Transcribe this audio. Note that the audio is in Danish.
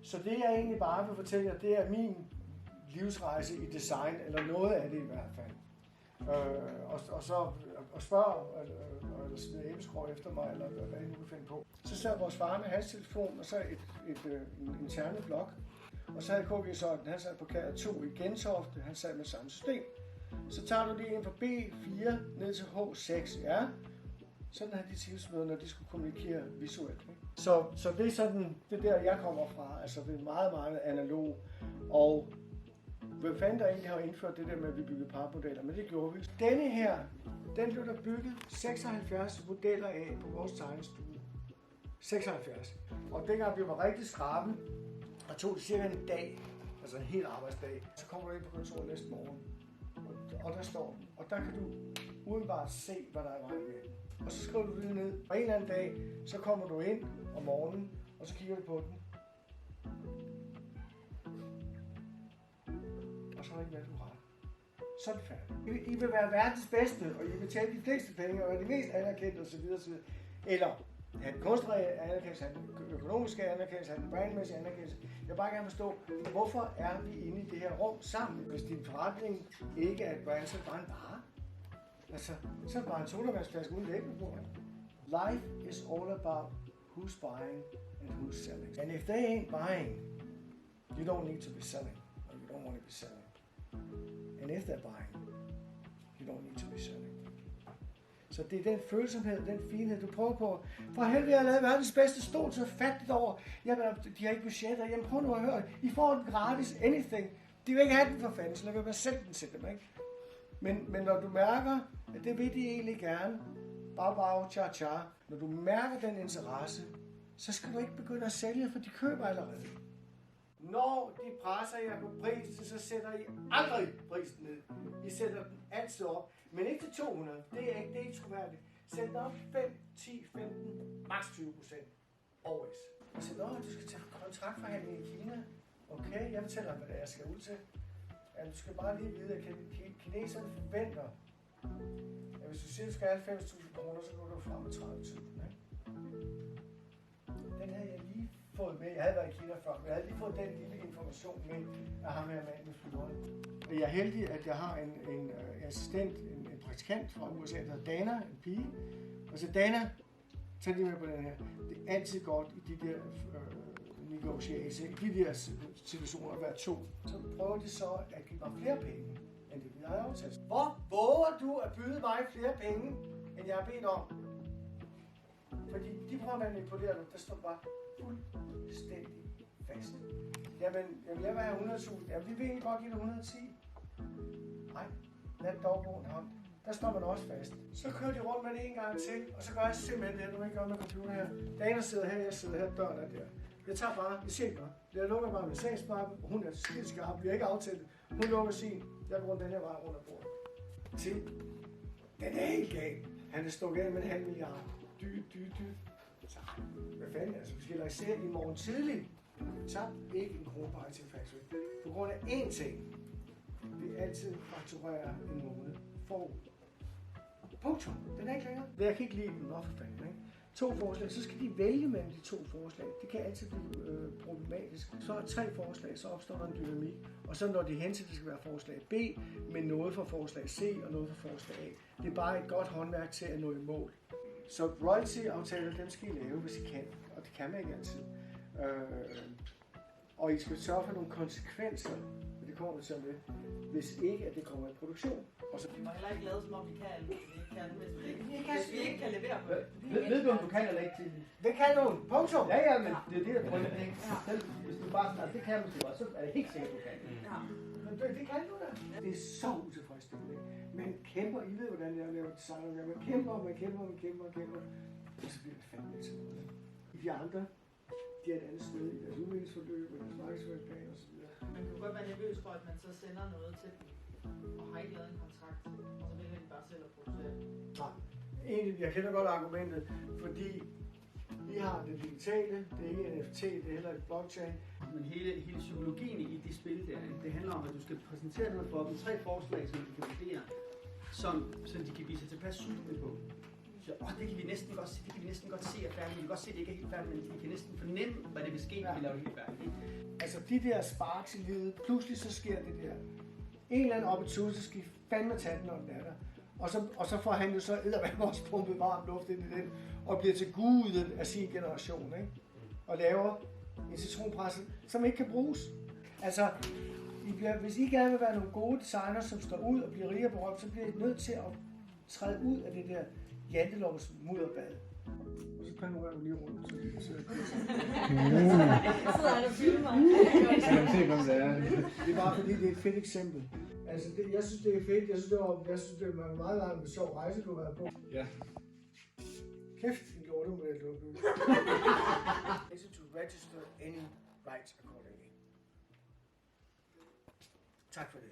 Så det jeg egentlig bare vil fortælle jer, det er min livsrejse i design, eller noget af det i hvert fald. Og så spørg, eller smide æbleskrog efter mig, eller hvad I nu kan finde på. Så sad vores far med hans telefon, og så en interne blok. Og så havde KG Søjden, han sad på kæret 2 i Gentofte, han sad med samme system. Så tager du lige ind fra B4 ned til H6, ja. Sådan havde de tilsmøder, når de skulle kommunikere visuelt. Ikke? Så det er sådan, det der jeg kommer fra, altså det er meget, meget analog. Og hvem fanden der egentlig har indført det der med, at vi byggede parmodeller, men det gjorde vi. Denne her, den blev der bygget 76 modeller af på vores tegnestue. 76. Og dengang vi var rigtig skrabe, og tog det cirka en dag, altså en hel arbejdsdag, så kommer du ind på kontoret næste morgen. Og der står den. Og der kan du udenbart se, hvad der er i vejen med. Og så skriver du det ned. Og en eller anden dag, så kommer du ind om morgenen, og så kigger du på den. Og så er der ikke mere, du har. Så er det færdigt. I vil være verdens bedste, og I vil tjene de fleste penge, og være de mest anerkendte osv. Eller have den kunstneriske anerkendelse, have den økonomiske anerkendelse, have den brandmæssige anerkendelse. Jeg vil bare gerne forstå, hvorfor er vi inde i det her rum sammen? Hvis din forretning ikke er et brand, så er det bare en vare. Altså, så er det bare en sodavandsflaske uden læbe på. Life is all about who's buying and who's selling. And if they ain't buying, you don't need to be selling, or you don't want to be selling. And if they're buying, you don't need to be selling. Så det er den følsomhed, den finhed, du prøver på. For helvede, jeg har lavet verdens bedste stol, så fattigt over. Jamen, de har ikke budgetter. Jamen, prøv nu at høre. I får den gratis, anything. De vil ikke have den for fanden, så lad være selv den til dem, ikke? Men når du mærker, at det vil de egentlig gerne, bag, cha-cha, når du mærker den interesse, så skal du ikke begynde at sælge, for de køber allerede. Når de presser jer på prisen, så sætter I aldrig prisen ned. I sætter den altid op, men ikke til 200. Det er ikke troværdigt. Sæt den op 5, 10, 15, maks 20%. Always. Og så du skal til kontraktforhandling i Kina. Okay, jeg fortæller dig, hvad det er, jeg skal ud til. Ja, du skal bare lige vide, at kineserne forventer, at hvis du siger, at du skal have 90.000 kroner, så går du frem med 30.000. Den havde jeg lige fået med. Jeg havde været i Kina før, men jeg havde lige fået den lille information med af ham her mand med flyverne. Jeg er heldig, at jeg har en assistent, en praktikant fra USA, der hedder Dana, en pige. Og så Dana, tag lige med på den her. Det er altid godt i de der negotiations, i de der situationer at være to. Så prøver de så at give mig flere penge, end det vi har aftalt. Hvor våger du at byde mig flere penge, end jeg har bedt om? Fordi de prøver at manipulere nu, der står bare fuldstændig fast. Jamen jeg vil have 100.000. Jamen, vi vil egentlig godt give dig 110. Nej, lad det dog gå en hånd. Der står man også fast. Så kører de rundt med det en gang til, og så gør jeg simpelthen det, du ikke gør med computer her. Dana sidder her, jeg sidder her, døren er der. Jeg tager bare, jeg ser bare. Jeg lukker bare med sagsmappen, og hun er skidt skarp, vi har ikke aftalt det. Hun lukker sin, jeg går rundt den her vej rundt af bordet. Til, den er helt galt. Han er stukket af med 500 milliard. Dyt. Så, hvad fanden, altså, vi skal lancere i morgen tidlig. Tab ikke en krone på Active Factory. På grund af én ting. Vi altid fakturerer en måned forud. Punktum. Den er ikke længere. Jeg kan ikke lide den, for fanden, ikke? 2 forslag, så skal de vælge mellem de 2 forslag. Det kan altid blive problematisk. Så er 3 forslag, så opstår der en dynamik. Og så når de hen til, det skal være forslag B, med noget fra forslag C og noget fra forslag A. Det er bare et godt håndværk til at nå i mål. Så royalty-aftaler, dem skal I lave, hvis I kan. Og det kan man ikke altid. Og I skal sørge for nogle konsekvenser, og det kommer til med, hvis ikke, at det kommer i produktion. Og så... Vi må heller ikke lade som om vi kan alt, hvis vi ikke kan levere på det. Ved du, om du kan eller ikke til det? Det kan nogen. Punktum. Ja, men det er det, der prøver. Selv hvis du bare snakker, det kan man godt, så er det helt sikkert, du kan. Ja. Men det kan du da. Det er så utilfredsstillende. Man kæmper, I ved, hvordan jeg laver design. Man kæmper. Og så bliver det fandme til noget. De andre, de er et andet sted i deres udviklingsforløb, og deres markedsføringsplan og så videre. Man kan godt være nervøs for, at man så sender noget til dem, og har ikke lavet en kontrakt, og så vælger de bare selv at producere. Nej, egentlig, jeg kender godt argumentet, fordi vi har det digitale, det er ikke NFT, det er heller ikke blockchain. Men hele psykologien i det spil der, det handler om, at du skal præsentere noget for dem, 3 forslag, som de kan vurdere, som de kan vise sig tilpas sultne på. Så, det kan vi næsten godt se, er færdigt. Vi kan godt se, at det ikke er helt færdigt, men vi kan næsten fornemme, hvad det vil ske, når vi laver det helt færdigt. Ikke? Altså de der sparks i livet, pludselig så sker det der. En eller anden opportunity, så skal I fandme tage den, når den er der. Og så får han jo så eddermame også pumpet varm luft ind i den, og bliver til guden af sin generation, ikke? Og laver en citronpresse, som ikke kan bruges. Altså, hvis I gerne vil være nogle gode designers, som står ud og bliver rige og berømt, så bliver I nødt til at træde ud af det der jantelovs mudderbad. Og så panorama du lige rundt, så det sidder og sidder han og filmer. Det er bare fordi, det er et fedt eksempel. Altså, jeg synes, det er fedt. Jeg synes, det var meget langt med sjov rejse, du har været på. Ja. Kæft, det gjorde du med det lukke. To register any rights accordingly. Tak for det.